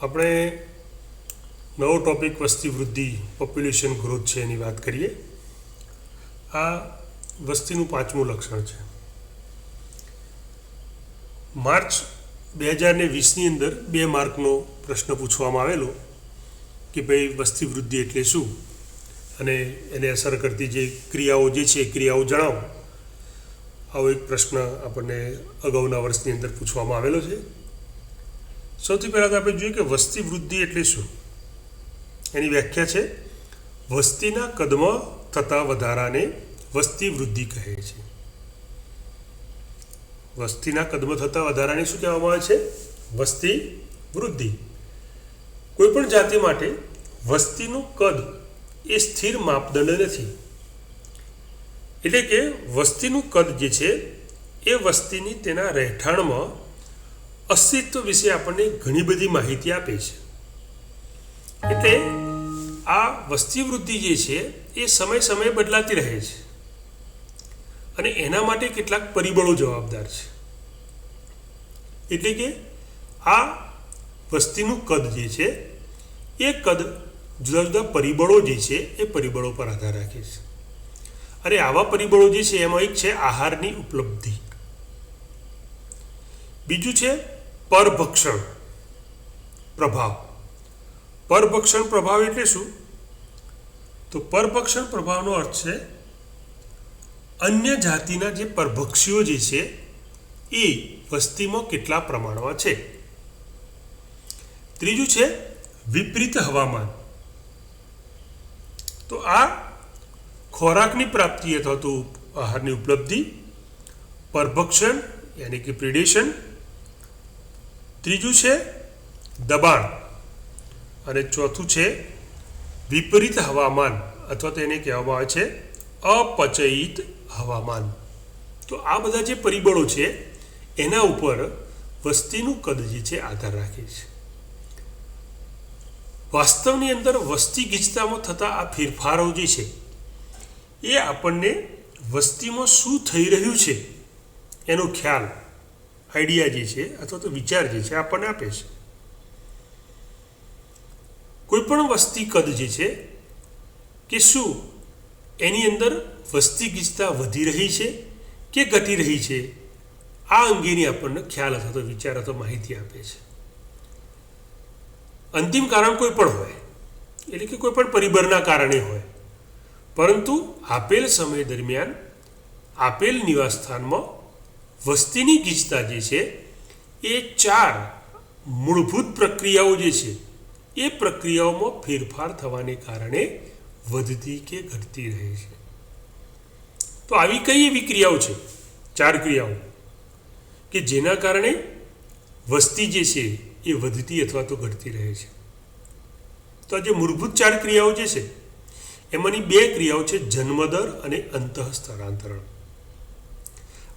આપણે નવો ટોપિક વસ્તી વૃદ્ધિ પોપ્યુલેશન ગ્રોથ છે એની વાત કરીએ. આ વસ્તીનું 5મું લક્ષણ છે. માર્ચ 2020ની અંદર 2 માર્કનો પ્રશ્ન પૂછવામાં આવેલો કે ભાઈ વસ્તી વૃદ્ધિ એટલે શું અને એને અસર કરતી જે ક્રિયાઓ જે છે એ ક્રિયાઓ જણાવો. આવો એક પ્રશ્ન આપણને અગાઉના વર્ષની અંદર પૂછવામાં આવેલો છે. સૌથી પહેલાં તો આપણે જોઈએ કે વસ્તી વૃદ્ધિ એટલે શું. એની વ્યાખ્યા છે વસ્તીના કદમાં થતા વધારાને વસ્તી વૃદ્ધિ કહે છે. વસ્તીના કદમાં થતા વધારાને શું કહેવામાં આવે છે? વસ્તી વૃદ્ધિ. કોઈપણ જાતિ માટે વસ્તીનું કદ એ સ્થિર માપદંડ નથી. એટલે કે વસ્તીનું કદ જે છે એ વસ્તીની તેના રહેઠાણમાં અસ્તિત્વ વિશે આપણને ઘણી બધી માહિતી આપે છે. એટલે આ વસ્તી વૃદ્ધિ જે છે એ સમય સમયે બદલાતી રહે છે અને એના માટે કેટલાક પરિબળો જવાબદાર છે. એટલે કે આ વસ્તીનું કદ જે છે એ કદ જુદા જુદા પરિબળો જે છે એ પરિબળો પર આધાર રાખે છે. અને આવા પરિબળો જે છે એમાં એક છે આહારની ઉપલબ્ધિ. બીજું છે પરભક્ષણ પ્રભાવ. પરભક્ષણ પ્રભાવ એટલે શું? તો પરભક્ષણ પ્રભાવનો અર્થ છે અન્ય જાતિના જે પરભક્ષીઓ જે છે એ વસ્તીમાં કેટલા પ્રમાણમાં છે. ત્રીજું છે વિપરીત હવામાન. તો આ ખોરાકની પ્રાપ્તિ અથવા તો આહારની ઉપલબ્ધિ, પરભક્ષણ યાની કે પ્રિડેશન. ત્રીજું છે દબાણ અને ચોથું છે વિપરીત હવામાન અથવા તો એને કહેવામાં આવે છે અપચયિત હવામાન. તો આ બધા જે પરિબળો છે એના ઉપર વસ્તીનું કદ જે છે આધાર રાખે છે. વાસ્તવની અંદર વસ્તી ગીચતામાં થતા આ ફેરફારો જે છે એ આપણને વસ્તીમાં શું થઈ રહ્યું છે એનો ખ્યાલ, આઈડિયા જે છે અથવા તો વિચાર જે છે આપણને આપે છે. કોઈપણ વસ્તી કદ જે છે કે શું એની અંદર વસ્તી ગીચતા વધી રહી છે કે ઘટી રહી છે આ અંગેની આપણને ખ્યાલ અથવા તો વિચાર અથવા માહિતી આપે છે. અંતિમ કારણ કોઈ પણ હોય, એટલે કે કોઈ પણ પરિબળના કારણે હોય, પરંતુ આપેલ સમય દરમિયાન આપેલ નિવાસસ્થાનમાં વસ્તીની ગીચતા જે છે એ 4 મૂળભૂત પ્રક્રિયાઓ જે છે એ પ્રક્રિયાઓમાં ફેરફાર થવાને કારણે વધતી કે ઘટતી રહે છે. તો આવી કઈ એવી ક્રિયાઓ છે, 4 ક્રિયાઓ કે જેના કારણે વસ્તી જે છે એ વધતી અથવા તો ઘટતી રહે છે. તો આ જે મૂળભૂત 4 ક્રિયાઓ જે છે એમાંની 2 ક્રિયાઓ છે જન્મદર અને અંતઃસ્થળાંતરણ.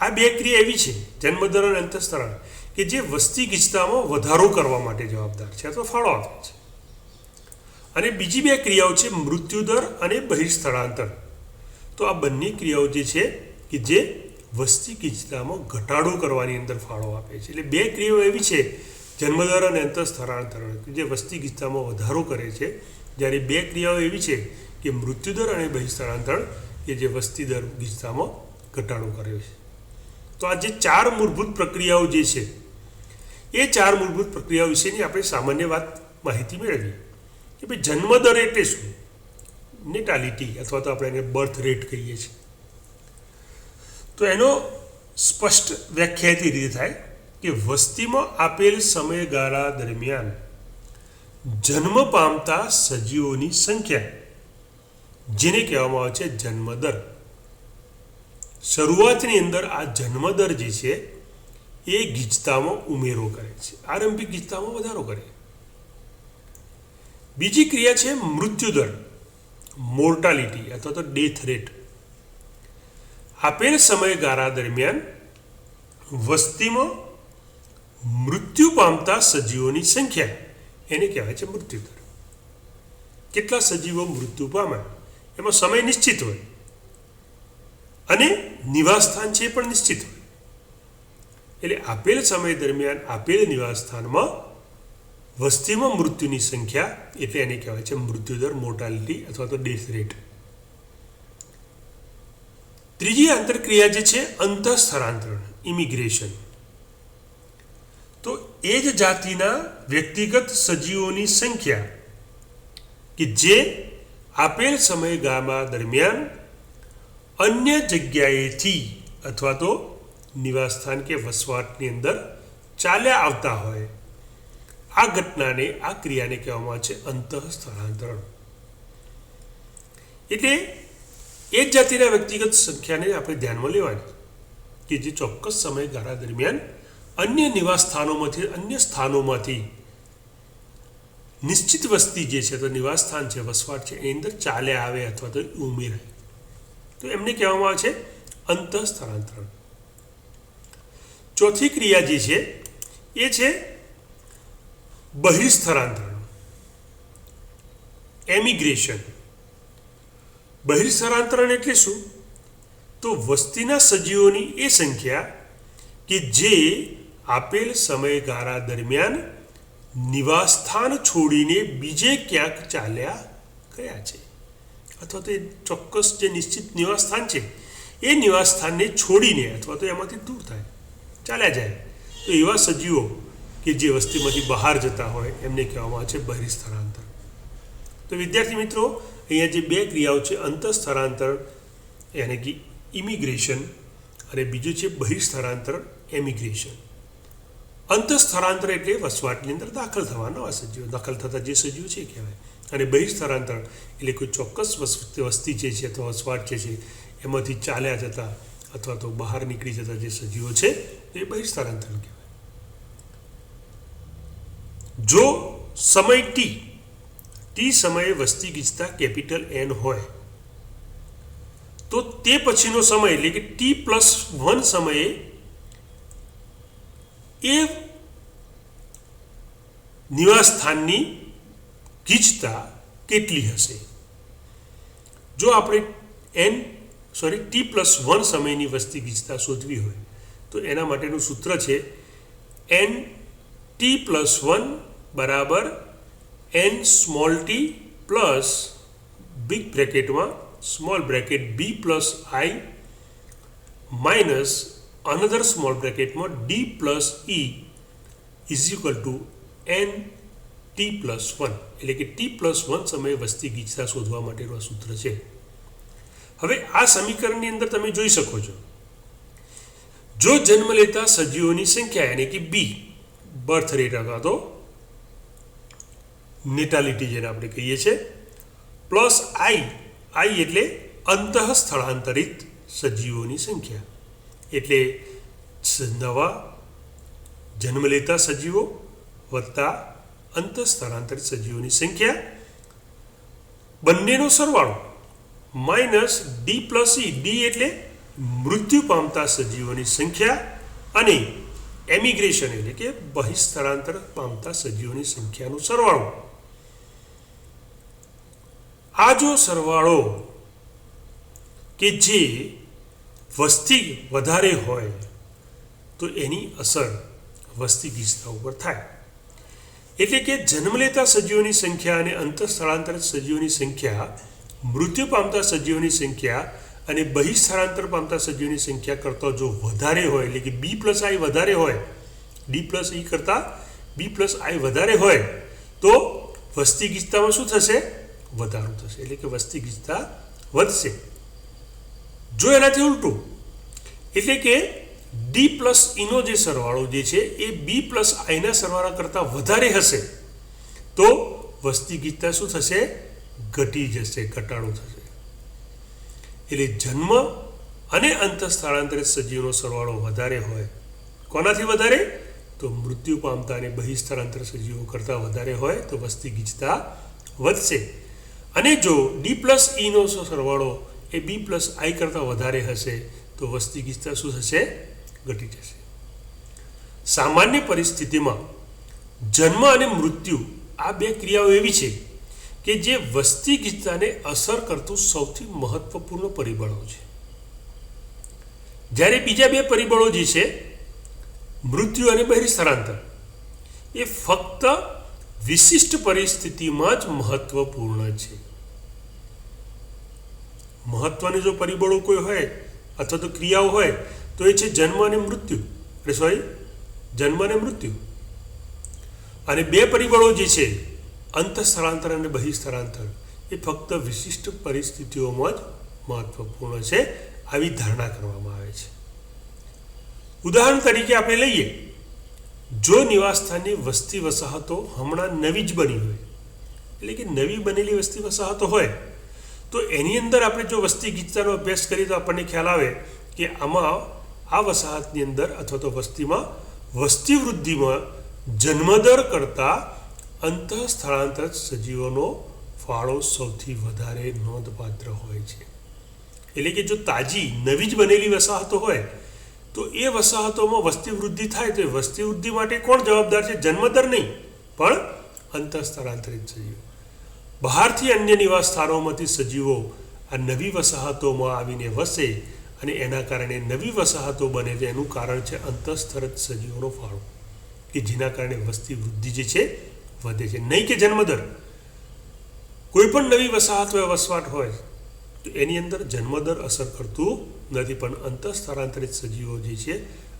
આ 2 ક્રિયા એવી છે, જન્મદર અને અંતઃસ્થળાંતરણ, કે જે વસ્તી ગીચતામાં વધારો કરવા માટે જવાબદાર છે અથવા ફાળો આપે છે. અને બીજી 2 ક્રિયાઓ છે મૃત્યુદર અને બહિર્સ્થળાંતર. તો આ બંને ક્રિયાઓ જે છે કે જે વસ્તી ગીચતામાં ઘટાડો કરવાની અંદર ફાળો આપે છે. એટલે 2 ક્રિયાઓ એવી છે જન્મદર અને અંતઃસ્થળાંતરણ કે જે વસ્તી ગીચતામાં વધારો કરે છે, જ્યારે 2 ક્રિયાઓ એવી છે કે મૃત્યુદર અને બહિર્સ્થળાંતરણ કે જે વસ્તી દર ગીચતામાં ઘટાડો કરે છે. તો આ જે 4 મૂળભૂત પ્રક્રિયાઓ જે છે એ 4 મૂળભૂત પ્રક્રિયાઓ વિશેની આપણે સામાન્ય માહિતી મેળવીએ કે ભાઈ જન્મદર એટલે શું? નેટાલિટી અથવા તો આપણે એને બર્થ રેટ કહીએ છીએ. તો એનો સ્પષ્ટ વ્યાખ્યાયિત એ રીતે થાય કે વસ્તીમાં આપેલ સમયગાળા દરમિયાન જન્મ પામતા સજીવોની સંખ્યા, જેને કહેવામાં આવે છે જન્મદર. શરૂઆતની અંદર આ જન્મદર જે છે એ ગીચતામાં ઉમેરો કરે છે, આરંભિક ગીચતામાં વધારો કરે. બીજી ક્રિયા છે મૃત્યુદર, મોર્ટાલિટી અથવા તો ડેથ રેટ. આપેલ સમયગાળા દરમિયાન વસ્તીમાં મૃત્યુ પામતા સજીવોની સંખ્યા, એને કહેવાય છે મૃત્યુદર. કેટલા સજીવો મૃત્યુ પામે એમાં સમય નિશ્ચિત હોય અને નિવાસસ્થાન છે પણ નિશ્ચિત હોય. એટલે આપેલ સમય દરમિયાન આપેલ નિવાસ સ્થાનમાં વસ્તીમાં મૃત્યુની સંખ્યા એટલે એને કહેવાય છે મૃત્યુદર, મોર્ટાલિટી અથવા તો ડેથ રેટ. ત્રીજી આંતરક્રિયા જે છે અંતઃસ્થળાંતરણ, ઇમિગ્રેશન. તો એ જ જાતિના વ્યક્તિગત સજીવોની સંખ્યા કે જે આપેલ સમયગાળા દરમિયાન અન્ય જગ્યાએથી અથવા તો નિવાસસ્થાન કે વસવાટની અંદર ચાલ્યા આવતા હોય, આ ઘટનાને, આ ક્રિયાને કહેવામાં આવે છે અંતઃસ્થળાંતરણ. એટલે એ જ જાતિના વ્યક્તિગત સંખ્યાને આપણે ધ્યાનમાં લેવાની કે જે ચોક્કસ સમયગાળા દરમિયાન અન્ય નિવાસસ્થાનોમાંથી, અન્ય સ્થાનોમાંથી નિશ્ચિત વસ્તી જે છે, તો નિવાસસ્થાન છે, વસવાટ છે, એની અંદર ચાલ્યા આવે અથવા તો ઉમેરાય, તો એમને કહેવામાં આવે છે અંતઃસ્થળાંતરણ. ચોથી ક્રિયા જે છે એ છે બહિર્સ્થળાંતરણ, એમિગ્રેશન. બહિર્સ્થળાંતરણ એટલે શું? તો વસ્તીના સજીવોની એ સંખ્યા કે જે આપેલ સમયગાળા દરમિયાન નિવાસસ્થાન છોડીને બીજે ક્યાંક ચાલ્યા ગયા છે, અથવા તો એ ચોક્કસ જે નિશ્ચિત નિવાસસ્થાન છે એ નિવાસસ્થાનને છોડીને અથવા તો એમાંથી દૂર થાય, ચાલ્યા જાય, તો એવા સજીવો કે જે વસ્તીમાંથી બહાર જતા હોય એમને કહેવામાં આવે છે બહિર્સ્થળાંતર. તો વિદ્યાર્થી મિત્રો, અહીંયા જે બે ક્રિયાઓ છે અંતઃસ્થળાંતર યાની કે ઇમિગ્રેશન અને બીજું છે બહિર્સ્થળાંતર, એમિગ્રેશન. અંતઃસ્થળાંતર એટલે વસવાટની અંદર દાખલ થવા, નવા સજીવો દાખલ થતા જે સજીવો છે કહેવાય, અને બહિર્સ્થળાંતર એટલે કોઈ ચોક્કસ વસ્તી જે છે અથવા વસવાટ જે છે એમાંથી ચાલ્યા જતા અથવા તો બહાર નીકળી જતા જે સજીવો છે એ બહિર્સ્થળાંતર કહેવાય. જો સમય ટી સમયે વસ્તી ગીચતા કેપિટલ N હોય તો તે પછીનો સમય એટલે કે T+1 સમયે એ નિવાસસ્થાનની ગીચતા કેટલી હશે? જો આપણે T+1 સમયની વસ્તી ગીચતા શોધવી હોય તો એના માટેનું સૂત્ર છે T+1 બરાબર n small t plus big બ્રેકેટમાં small bracket b plus i minus another small બ્રેકેટમાં d plus e is equal to n+1, એટલે કે T+1 સમયે વસ્તી ગીચતા શોધવા માટેનું આ સૂત્ર છે. હવે આ સમીકરણની અંદર તમે જોઈ શકો છો, જો જન્મ લેતા સજીવોની સંખ્યા યાની કે b, બર્થ રેટ અથવા તો નેટાલિટી જેને આપણે કહીએ છીએ, પ્લસ i એટલે અંતઃસ્થળાંતરિત સજીવોની સંખ્યા, એટલે નવા જન્મ લેતા સજીવો વત્તા અંતઃસ્થળાંતરિત સજીવોની સંખ્યા, બંનેનો સરવાળો minus d plus e, d એટલે મૃત્યુ પામતા સજીવોની સંખ્યા અને એમિગ્રેશન એટલે કે બહિર્સ્થળાંતર પામતા સજીવોની સંખ્યાનો સરવાળો. આ જો સરવાળો કે જે વસ્તી વધારે હોય તો એની અસર વસ્તી ગીચતા ઉપર થાય. એટલે કે જન્મ લેતા સજીવોની સંખ્યા અને અંતઃસ્થળાંતરિત સજીવોની સંખ્યા મૃત્યુ પામતા સજીવોની સંખ્યા અને બહિર્સ્થળાંતર પામતા સજીવોની સંખ્યા કરતાં જો વધારે હોય, એટલે કે b પ્લસ i વધારે હોય, d પ્લસ e કરતાં b પ્લસ i વધારે હોય તો વસ્તી ગીચતામાં શું થશે? વધારો થશે, એટલે કે વસ્તી ગીચતા વધશે. જો એનાથી ઉલટું, એટલે કે d પ્લસ ઈનો જે સરવાળો જે છે એ b પ્લસ આઈના સરવાળા કરતાં વધારે હશે તો વસ્તી ગીચતા શું થશે? ઘટી જશે, ઘટાડો થશે. એટલે જન્મ અને અંતઃસ્થળાંતરિત સજીવનો સરવાળો વધારે હોય, કોનાથી વધારે? તો મૃત્યુ પામતા અને બહિર્સ્થળાંતરિત સજીવો કરતાં વધારે હોય તો વસ્તી ગીચતા વધશે. અને જો d પ્લસ ઈનો સરવાળો એ b પ્લસ આઈ કરતાં વધારે હશે તો વસ્તી ગીચતા શું થશે? ઘટી જશે. સામાન્ય પરિસ્થિતિમાં જન્મ અને મૃત્યુ આ બે ક્રિયાઓ એવી છે કે જે વસ્તી ગીચતાને અસર કરતું સૌથી મહત્વપૂર્ણ પરિબળો છે. જ્યારે બીજા બે પરિબળો જે છે મૃત્યુ અને બહિર્સ્થળાંતર એ ફક્ત વિશિષ્ટ પરિસ્થિતિમાં જ મહત્વપૂર્ણ છે. મહત્વની જો પરિબળો કોઈ હોય અથવા તો ક્રિયાઓ હોય તો એ છે જન્મ અને મૃત્યુ. જન્મ અને મૃત્યુ. અને બે પરિબળો જે છે અંતઃસ્થળાંતર અને બહિઃસ્થળાંતર એ ફક્ત વિશિષ્ટ પરિસ્થિતિઓમાં જ મહત્વપૂર્ણ છે, આવી ધારણા કરવામાં આવે છે. ઉદાહરણ તરીકે આપણે લઈએ, જો નિવાસસ્થાનની વસ્તી વસાહતો હમણાં નવી જ બની હોય, એટલે કે નવી બનેલી વસ્તી વસાહતો હોય, તો એની અંદર આપણે જો વસ્તી ગીચતાનો અભ્યાસ કરીએ તો આપણને ખ્યાલ આવે કે આમાં આ વસાહતની અંદર અથવા તો વસ્તીમાં વસ્તી વૃદ્ધિમાં જન્મદર કરતાં અંતઃસ્થળાંતર સજીવોનો ફાળો સૌથી વધારે નોંધપાત્ર હોય છે. એટલે કે જો તાજી નવી જ બનેલી વસાહતો હોય તો એ વસાહતોમાં વસ્તી વૃદ્ધિ થાય તો એ વસ્તી વૃદ્ધિ માટે કોણ જવાબદાર છે? જન્મદર નહીં, પણ અંતઃસ્થળાંતરિત સજીવો. બહારથી અન્ય નિવાસ સ્થાનોમાંથી સજીવો આ નવી વસાહતોમાં આવીને વસે અને એના કારણે નવી વસાહતો બને છે. એનું કારણ છે અંતઃસ્થળિત સજીવોનો ફાળો, કે જેના કારણે વસ્તી વૃદ્ધિ જે છે વધે છે, નહીં કે જન્મદર. કોઈ પણ નવી વસાહત હોય, વસવાટ હોય, તો એની અંદર જન્મદર અસર કરતું નથી, પણ અંતઃસ્થળાંતરિત સજીવો જે છે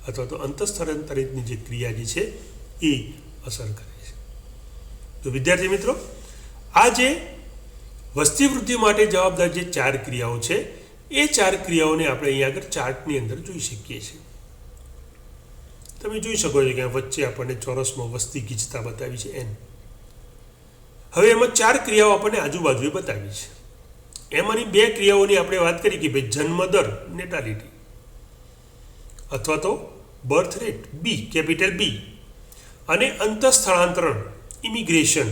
અથવા તો અંતઃસ્થળાંતરિતની જે ક્રિયા જે છે એ અસર કરે છે. તો વિદ્યાર્થી મિત્રો, આ જે વસ્તી વૃદ્ધિ માટે જવાબદાર જે 4 ક્રિયાઓ છે એ 4 ક્રિયાઓને આપણે અહીંયા આગળ ચાર્ટની અંદર જોઈ શકીએ છીએ. તમે જોઈ શકો છો કે વચ્ચે આપણને ચોરસમાં વસ્તી ગીચતા બતાવી છે n. હવે એમાં 4 ક્રિયાઓ આપણને આજુબાજુએ બતાવી છે. એમાંની 2 ક્રિયાઓની આપણે વાત કરી કે ભાઈ જન્મદર નેટાલિટી અથવા તો birth rate B, capital B, અને અંતઃસ્થળાંતરણ ઇમિગ્રેશન,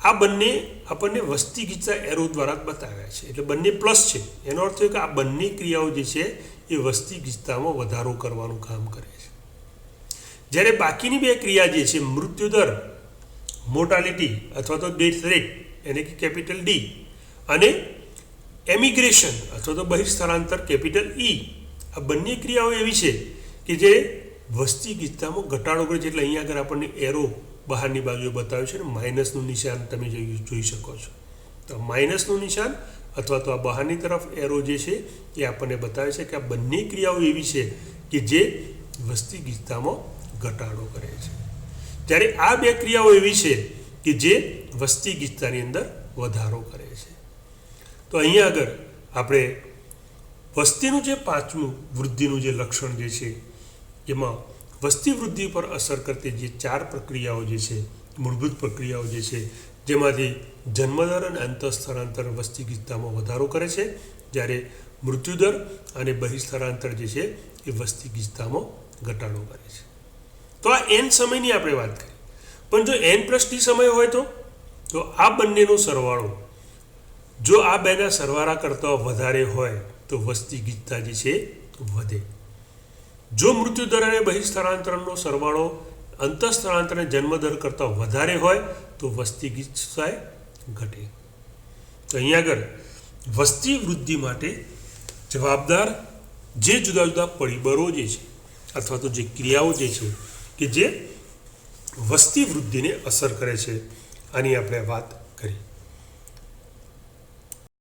આ બંને આપણને વસ્તી ગીચતા એરો દ્વારા જ બતાવ્યા છે. એટલે બંને પ્લસ છે. એનો અર્થ એ કે આ બંને ક્રિયાઓ જે છે એ વસ્તી ગીચતામાં વધારો કરવાનું કામ કરે છે. જ્યારે બાકીની 2 ક્રિયા જે છે મૃત્યુદર મોર્ટાલિટી અથવા તો ડેથ રેટ એટલે કે કેપિટલ D, અને એમિગ્રેશન અથવા તો બહિઃસ્થળાંતર કેપિટલ E, આ બંને ક્રિયાઓ એવી છે કે જે વસ્તી ગીચતામાં ઘટાડો કરે છે. એટલે અહીંયા આગળ આપણને એરો બહારની બાજુએ બતાવ્યું છે ને માઇનસનું નિશાન તમે જોઈ શકો છો. તો માઇનસનું નિશાન અથવા તો આ બહારની તરફ એરો જે છે એ આપણને બતાવે છે કે આ બંને ક્રિયાઓ એવી છે કે જે વસ્તી ગીચતામાં ઘટાડો કરે છે. જ્યારે આ 2 ક્રિયાઓ એવી છે કે જે વસ્તી ગીચતાની અંદર વધારો કરે છે. તો અહીંયા આગળ આપણે વસ્તીનું જે 5મું વૃદ્ધિનું જે લક્ષણ જે છે એમાં વસ્તી વૃદ્ધિ પર અસર કરતી જે 4 પ્રક્રિયાઓ જે છે, મૂળભૂત પ્રક્રિયાઓ જે છે, જેમાંથી જન્મદર અને અંતઃસ્થળાંતર વસ્તી ગીચતામાં વધારો કરે છે, જ્યારે મૃત્યુદર અને બહિઃસ્થળાંતર જે છે એ વસ્તી ગીચતામાં ઘટાડો કરે છે. તો આ n સમયની આપણે વાત કરી, પણ જો n+t સમય હોય તો આ બંનેનો સરવાળો જો આ બેના સરવાળા કરતાં વધારે હોય તો વસ્તી ગીચતા જે છે વધે. જો મૃત્યુદર અને બહિઃસ્થળાંતરનો સરવાળો અંતઃસ્થળાંતર અને જન્મદર કરતાં વધારે હોય તો વસ્તી ગીચતા ઘટે. તો અહીંયા આગળ વસ્તી વૃદ્ધિ માટે જવાબદાર જે જુદા જુદા પરિબળો જે છે અથવા તો જે ક્રિયાઓ જે છે કે જે વસ્તી વૃદ્ધિને અસર કરે છે, આની આપણે વાત કરી.